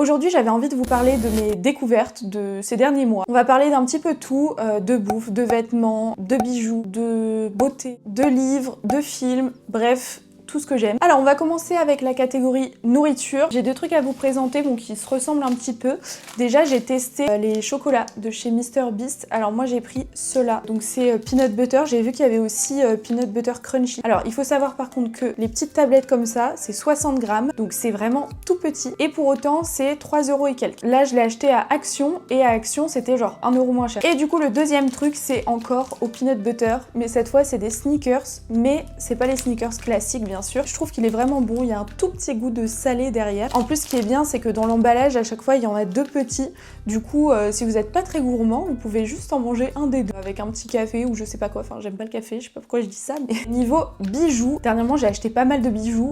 Aujourd'hui, j'avais envie de vous parler de mes découvertes de ces derniers mois. On va parler d'un petit peu tout, de bouffe, de vêtements, de bijoux, de beauté, de livres, de films, bref, tout ce que j'aime. Alors on va commencer avec la catégorie nourriture. J'ai deux trucs à vous présenter bon, qui se ressemblent un petit peu. Déjà j'ai testé les chocolats de chez MrBeast. Alors moi j'ai pris ceux-là. Donc c'est peanut butter. J'ai vu qu'il y avait aussi peanut butter crunchy. Alors il faut savoir par contre que les petites tablettes comme ça c'est 60 grammes. Donc c'est vraiment tout petit. Et pour autant c'est 3 € et quelques. Là je l'ai acheté à Action et à Action c'était genre 1 € moins cher. Et du coup le deuxième truc c'est encore au peanut butter. Mais cette fois c'est des sneakers. Mais c'est pas les sneakers classiques bien sûr. Je trouve qu'il est vraiment bon, il y a un tout petit goût de salé derrière. En plus ce qui est bien c'est que dans l'emballage à chaque fois il y en a deux petits. Du coup si vous n'êtes pas très gourmand vous pouvez juste en manger un des deux avec un petit café ou je sais pas quoi, enfin j'aime pas le café, je sais pas pourquoi je dis ça mais... Niveau bijoux, dernièrement j'ai acheté pas mal de bijoux,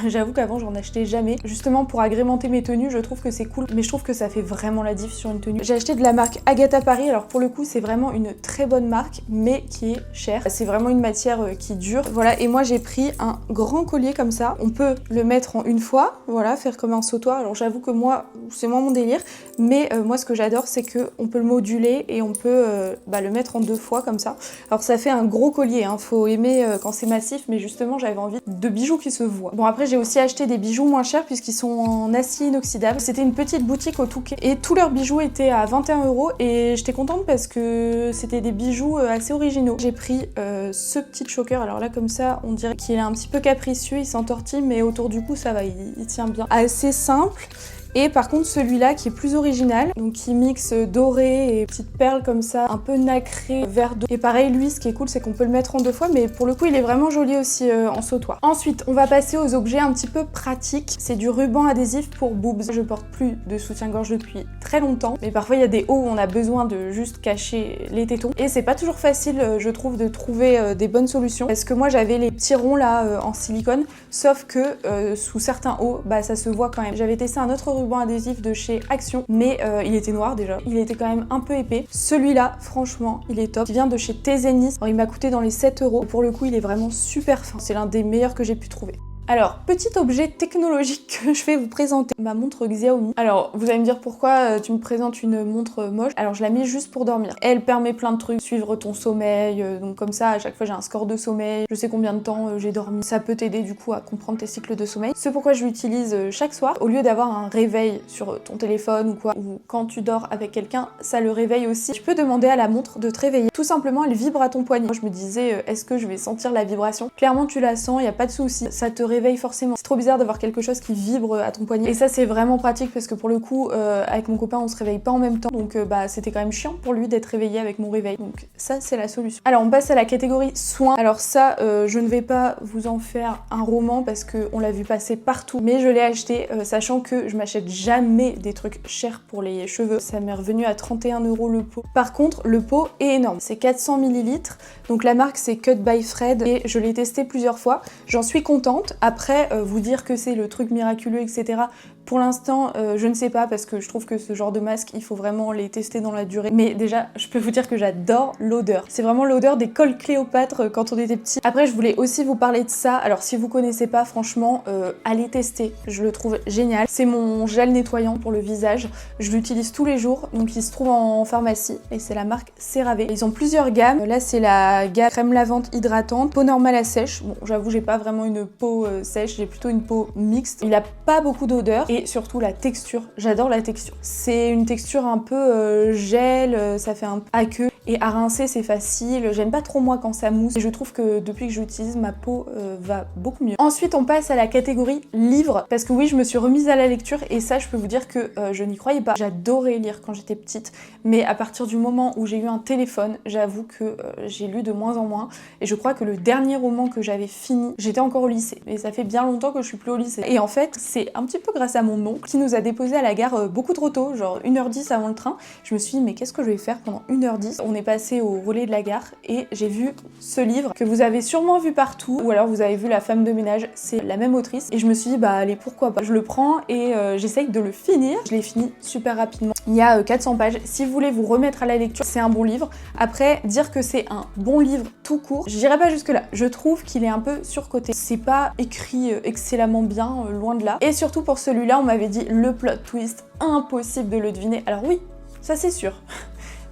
j'avoue qu'avant j'en achetais jamais. Justement pour agrémenter mes tenues je trouve que c'est cool mais je trouve que ça fait vraiment la diff sur une tenue. J'ai acheté de la marque Agatha Paris, alors pour le coup c'est vraiment une très bonne marque mais qui est chère. C'est vraiment une matière qui dure. Voilà, et moi j'ai pris un grand collier comme ça. On peut le mettre en une fois, voilà, faire comme un sautoir. Alors j'avoue que moi, c'est moins mon délire, mais moi ce que j'adore c'est que on peut le moduler et on peut le mettre en deux fois comme ça. Alors ça fait un gros collier, hein. Faut aimer quand c'est massif, mais justement j'avais envie de bijoux qui se voient. Bon après j'ai aussi acheté des bijoux moins chers puisqu'ils sont en acier inoxydable. C'était une petite boutique au Touquet et tous leurs bijoux étaient à 21 € et j'étais contente parce que c'était des bijoux assez originaux. J'ai pris ce petit choker, alors là comme ça on dirait qu'il est un petit peu capricieux, il s'entortille mais autour du cou ça va, il tient bien. Assez simple. Et par contre celui-là qui est plus original, donc qui mixe doré et petites perles comme ça, un peu nacré, vert d'eau. Et pareil lui ce qui est cool c'est qu'on peut le mettre en deux fois mais pour le coup il est vraiment joli aussi en sautoir. Ensuite on va passer aux objets un petit peu pratiques. C'est du ruban adhésif pour boobs. Je porte plus de soutien-gorge depuis très longtemps mais parfois il y a des hauts où on a besoin de juste cacher les tétons. Et c'est pas toujours facile je trouve de trouver des bonnes solutions parce que moi j'avais les petits ronds là en silicone sauf que sous certains hauts ça se voit quand même. J'avais testé un autre ruban adhésif de chez Action mais il était noir déjà, il était quand même un peu épais. Celui-là franchement il est top, il vient de chez Tezenis. Alors il m'a coûté dans les 7 €. Pour le coup il est vraiment super fin, c'est l'un des meilleurs que j'ai pu trouver. Alors, petit objet technologique que je vais vous présenter, ma montre Xiaomi. Alors, vous allez me dire pourquoi tu me présentes une montre moche. Alors, je la mets juste pour dormir. Elle permet plein de trucs, suivre ton sommeil, donc comme ça, à chaque fois j'ai un score de sommeil, je sais combien de temps j'ai dormi. Ça peut t'aider du coup à comprendre tes cycles de sommeil. C'est pourquoi je l'utilise chaque soir. Au lieu d'avoir un réveil sur ton téléphone ou quoi, ou quand tu dors avec quelqu'un, ça le réveille aussi. Tu peux demander à la montre de te réveiller. Tout simplement, elle vibre à ton poignet. Moi, je me disais, est-ce que je vais sentir la vibration? Clairement, tu la sens, il n'y a pas de souci. Ça te réveille forcément. C'est trop bizarre d'avoir quelque chose qui vibre à ton poignet. Et ça c'est vraiment pratique parce que pour le coup avec mon copain on se réveille pas en même temps donc c'était quand même chiant pour lui d'être réveillé avec mon réveil. Donc ça c'est la solution. Alors on passe à la catégorie soins. Alors ça je ne vais pas vous en faire un roman parce qu'on l'a vu passer partout mais je l'ai acheté sachant que je m'achète jamais des trucs chers pour les cheveux. Ça m'est revenu à 31 € le pot. Par contre le pot est énorme. C'est 400 ml. Donc la marque c'est Cut by Fred et je l'ai testé plusieurs fois. J'en suis contente. Après vous dire que c'est le truc miraculeux etc. Pour l'instant je ne sais pas parce que je trouve que ce genre de masque il faut vraiment les tester dans la durée. Mais déjà je peux vous dire que j'adore l'odeur. C'est vraiment l'odeur des cols Cléopâtre quand on était petit. Après je voulais aussi vous parler de ça. Alors si vous connaissez pas franchement allez tester. Je le trouve génial. C'est mon gel nettoyant pour le visage. Je l'utilise tous les jours. Donc il se trouve en pharmacie et c'est la marque CeraVe. Ils ont plusieurs gammes. Là c'est la gamme crème lavante hydratante, peau normale à sèche. Bon j'avoue j'ai pas vraiment une peau sèche, j'ai plutôt une peau mixte. Il a pas beaucoup d'odeur et surtout la texture. J'adore la texture. C'est une texture un peu gel, ça fait un peu aqueux et à rincer c'est facile. J'aime pas trop moi quand ça mousse et je trouve que depuis que j'utilise ma peau va beaucoup mieux. Ensuite on passe à la catégorie livres parce que oui je me suis remise à la lecture et ça je peux vous dire que je n'y croyais pas. J'adorais lire quand j'étais petite mais à partir du moment où j'ai eu un téléphone j'avoue que j'ai lu de moins en moins et je crois que le dernier roman que j'avais fini j'étais encore au lycée et ça fait bien longtemps que je suis plus au lycée. Et en fait c'est un petit peu grâce à mon oncle qui nous a déposé à la gare beaucoup trop tôt, genre 1h10 avant le train. Je me suis dit mais qu'est-ce que je vais faire pendant 1h10? on est passé au relais de la gare et j'ai vu ce livre que vous avez sûrement vu partout, ou alors vous avez vu La femme de ménage, c'est la même autrice. Et je me suis dit, bah allez, pourquoi pas. Je le prends et j'essaye de le finir. Je l'ai fini super rapidement. Il y a 400 pages. Si vous voulez vous remettre à la lecture, c'est un bon livre. Après, dire que c'est un bon livre tout court, je dirais pas jusque là. Je trouve qu'il est un peu surcoté. C'est pas écrit excellemment bien, loin de là. Et surtout pour celui-là, on m'avait dit le plot twist, impossible de le deviner. Alors oui, ça c'est sûr.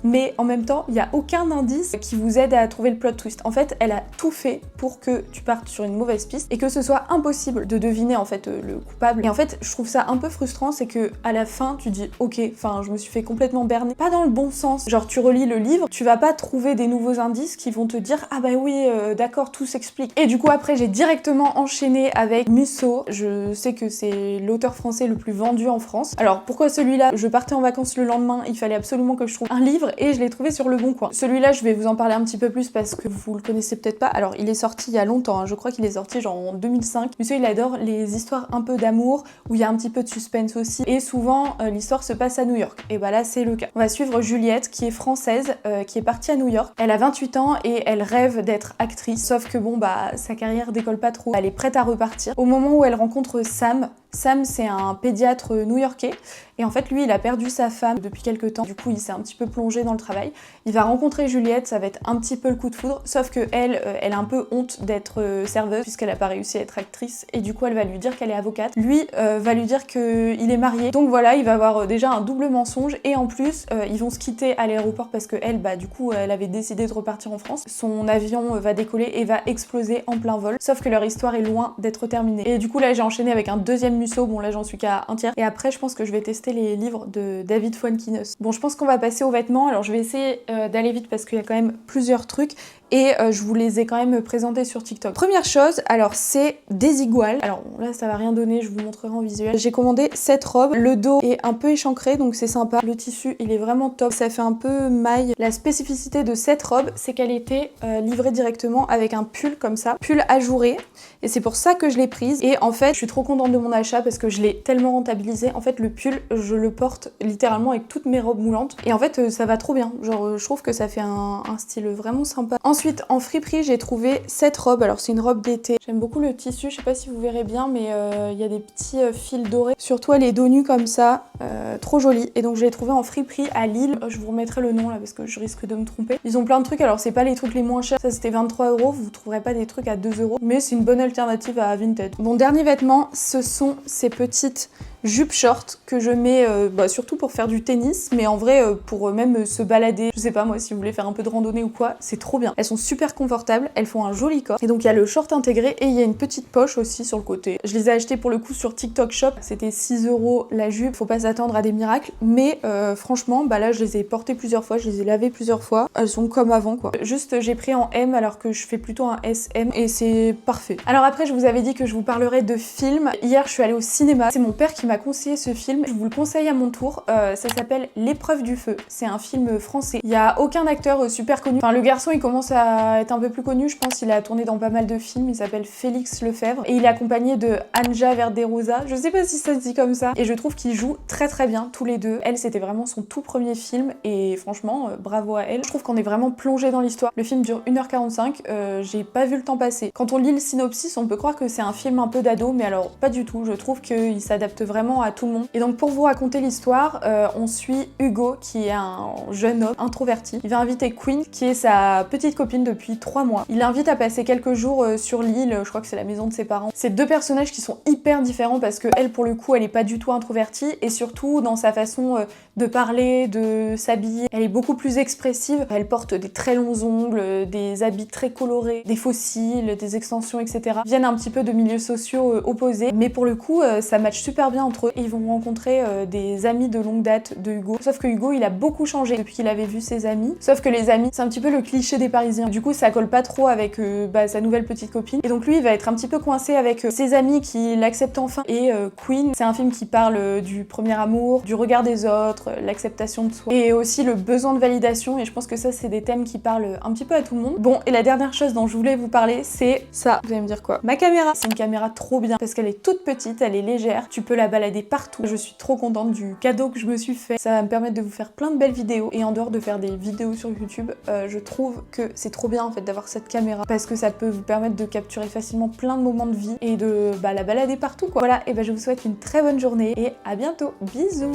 Mais en même temps, il n'y a aucun indice qui vous aide à trouver le plot twist. En fait, elle a tout fait pour que tu partes sur une mauvaise piste et que ce soit impossible de deviner en fait le coupable. Et en fait, je trouve ça un peu frustrant, c'est que à la fin, tu dis ok, enfin, je me suis fait complètement berner. Pas dans le bon sens. Genre, tu relis le livre, tu vas pas trouver des nouveaux indices qui vont te dire ah bah oui, d'accord, tout s'explique. Et du coup, après, j'ai directement enchaîné avec Musso. Je sais que c'est l'auteur français le plus vendu en France. Alors, pourquoi celui-là? Je partais en vacances le lendemain, il fallait absolument que je trouve un livre et je l'ai trouvé sur Le Bon Coin. Celui-là, je vais vous en parler un petit peu plus parce que vous le connaissez peut-être pas. Alors, il est sorti il y a longtemps, hein. Je crois qu'il est sorti genre en 2005. Monsieur, il adore les histoires un peu d'amour où il y a un petit peu de suspense aussi et souvent l'histoire se passe à New York. Et bah là, c'est le cas. On va suivre Juliette qui est française, qui est partie à New York. Elle a 28 ans et elle rêve d'être actrice, sauf que bon bah sa carrière décolle pas trop. Elle est prête à repartir. Au moment où elle rencontre Sam, c'est un pédiatre new-yorkais et en fait lui il a perdu sa femme depuis quelques temps, du coup il s'est un petit peu plongé dans le travail. Il va rencontrer Juliette, ça va être un petit peu le coup de foudre, sauf que elle a un peu honte d'être serveuse puisqu'elle a pas réussi à être actrice et du coup elle va lui dire qu'elle est avocate. Lui va lui dire qu'il est marié, donc voilà, il va avoir déjà un double mensonge et en plus ils vont se quitter à l'aéroport parce que elle, bah du coup elle avait décidé de repartir en France. Son avion va décoller et va exploser en plein vol, sauf que leur histoire est loin d'être terminée. Et du coup là j'ai enchaîné avec un deuxième Musso, bon là j'en suis qu'à un tiers. Et après je pense que je vais tester les livres de David Fuenquinos. Bon je pense qu'on va passer aux vêtements, alors je vais essayer d'aller vite parce qu'il y a quand même plusieurs trucs et je vous les ai quand même présentés sur TikTok. Première chose, alors c'est des iguales. Alors là ça va rien donner, je vous montrerai en visuel. J'ai commandé cette robe, le dos est un peu échancré donc c'est sympa. Le tissu il est vraiment top, ça fait un peu maille. La spécificité de cette robe c'est qu'elle était livrée directement avec un pull comme ça, pull ajouré. Et c'est pour ça que je l'ai prise. Et en fait, je suis trop contente de mon achat parce que je l'ai tellement rentabilisé. En fait, le pull, je le porte littéralement avec toutes mes robes moulantes. Et en fait, ça va trop bien. Genre, je trouve que ça fait un style vraiment sympa. Ensuite, en friperie, j'ai trouvé cette robe. Alors, c'est une robe d'été. J'aime beaucoup le tissu. Je sais pas si vous verrez bien, mais il y a des petits fils dorés. Surtout, elle est dos nu comme ça. Trop jolie. Et donc, je l'ai trouvée en friperie à Lille. Je vous remettrai le nom là parce que je risque de me tromper. Ils ont plein de trucs. Alors, c'est pas les trucs les moins chers. Ça, c'était 23 €. Vous trouverez pas des trucs à 2 €. Mais c'est une bonne alternative à Vinted. Mon dernier vêtement, ce sont ces petites jupes short que je mets surtout pour faire du tennis, mais en vrai pour même se balader, je sais pas moi, si vous voulez faire un peu de randonnée ou quoi, c'est trop bien. Elles sont super confortables, elles font un joli corps, et donc il y a le short intégré et il y a une petite poche aussi sur le côté. Je les ai achetées pour le coup sur TikTok Shop, c'était 6 € la jupe, faut pas s'attendre à des miracles, mais franchement, bah là je les ai portées plusieurs fois, je les ai lavées plusieurs fois, elles sont comme avant quoi. Juste j'ai pris en M alors que je fais plutôt un SM et c'est parfait. Alors après je vous avais dit que je vous parlerais de films. Hier je suis allée au cinéma, c'est mon père qui m'a conseillé ce film, je vous le conseille à mon tour. Ça s'appelle L'épreuve du feu, c'est un film français. Il y a aucun acteur super connu, enfin le garçon il commence à être un peu plus connu, je pense, il a tourné dans pas mal de films, il s'appelle Félix Lefebvre et il est accompagné de Anja Verderosa, je sais pas si ça se dit comme ça, et je trouve qu'ils jouent très très bien tous les deux. Elle c'était vraiment son tout premier film et franchement bravo à elle. Je trouve qu'on est vraiment plongé dans l'histoire. Le film dure 1h45, j'ai pas vu le temps passer. Quand on lit le synopsis on peut croire que c'est un film un peu d'ado, mais alors pas du tout, je trouve qu'il s'adapte vraiment à tout le monde. Et donc pour vous raconter l'histoire, on suit Hugo qui est un jeune homme introverti. Il va inviter Queen qui est sa petite copine depuis 3 mois. Il l'invite à passer quelques jours sur l'île, je crois que c'est la maison de ses parents. C'est deux personnages qui sont hyper différents parce que elle pour le coup elle est pas du tout introvertie et surtout dans sa façon de parler, de s'habiller, elle est beaucoup plus expressive. Elle porte des très longs ongles, des habits très colorés, des faux cils, des extensions etc. Ils viennent un petit peu de milieux sociaux opposés, mais pour le coup ça match super bien entre eux. Ils vont rencontrer des amis de longue date de Hugo, sauf que Hugo il a beaucoup changé depuis qu'il avait vu ses amis, sauf que les amis c'est un petit peu le cliché des Parisiens, du coup ça colle pas trop avec sa nouvelle petite copine et donc lui il va être un petit peu coincé avec ses amis qui l'acceptent enfin. Et Queen, c'est un film qui parle du premier amour, du regard des autres, l'acceptation de soi et aussi le besoin de validation, et je pense que ça c'est des thèmes qui parlent un petit peu à tout le monde. Bon, et la dernière chose dont je voulais vous parler c'est ça. Vous allez me dire quoi? Ma caméra, c'est une caméra trop bien parce qu'elle est toute petite, elle est légère, tu peux la balader balader partout. Je suis trop contente du cadeau que je me suis fait. Ça va me permettre de vous faire plein de belles vidéos et en dehors de faire des vidéos sur YouTube, je trouve que c'est trop bien en fait d'avoir cette caméra parce que ça peut vous permettre de capturer facilement plein de moments de vie et de la balader partout quoi. Voilà, et je vous souhaite une très bonne journée et à bientôt. Bisous.